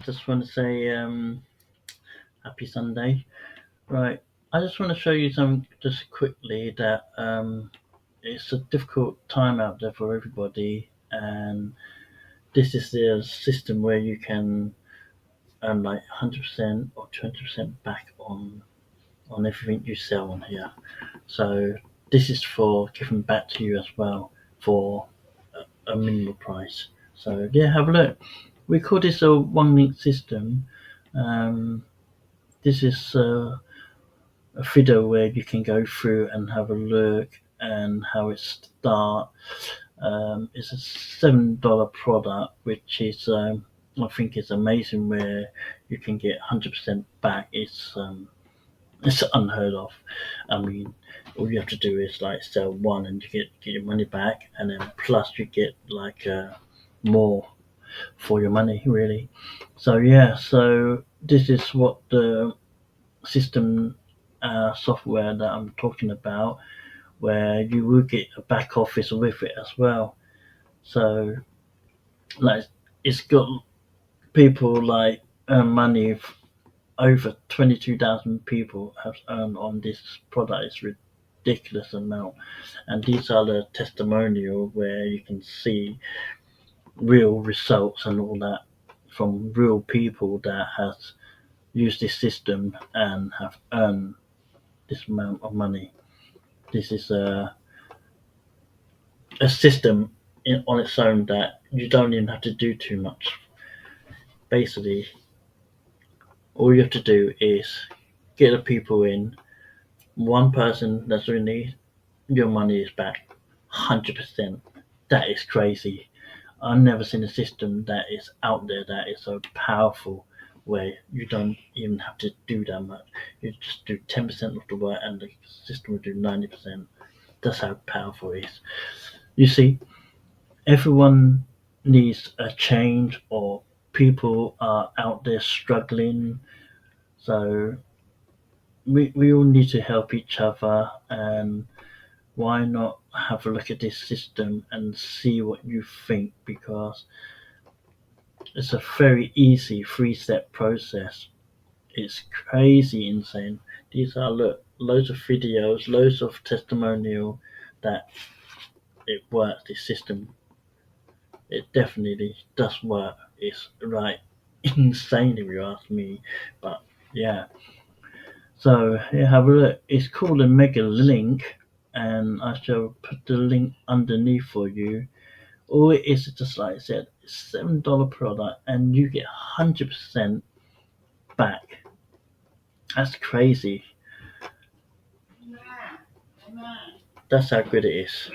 Just want to say happy Sunday. Right, I just want to show you something just quickly that it's a difficult time out there for everybody, and this is the system where you can earn like 100% or 20% back on everything you sell on here. So this is for giving back to you as well for a minimal price. So yeah, have a look. We call this a one link system. Um, this is a video where you can go through and have a look and how it starts. It's a $7 product, which is I think is amazing. Where you can get 100% back. It's unheard of. I mean, all you have to do is like sell one and you get your money back, and then plus you get like more for your money, really. So yeah, so this is what the system software that I'm talking about, where you will get a back office with it as well. So like it's got people like earn money. Over 22,000 people have earned on this product. It's ridiculous amount, and these are the testimonial where you can see real results and all that from real people that has used this system and have earned this amount of money. This is a system on its own that you don't even have to do too much. Basically, all you have to do is get the people in. One person that's really your money is back 100%. That is crazy. I've never seen a system that is out there that is so powerful where you don't even have to do that much. You just do 10% of the work and the system will do 90%. That's how powerful it is. You see, everyone needs a change, or people are out there struggling. So we all need to help each other, and why not have a look at this system and see what you think, because it's a very easy three-step process. It's crazy insane. These are loads of videos, loads of testimonial that it works. This system, it definitely does work. It's right insane if you ask me, but yeah. So yeah, have a look. It's called a Megalink, and I shall put the link underneath for you. All it is just like I said, it's $7 product, and you get 100% back. That's crazy. That's how good it is.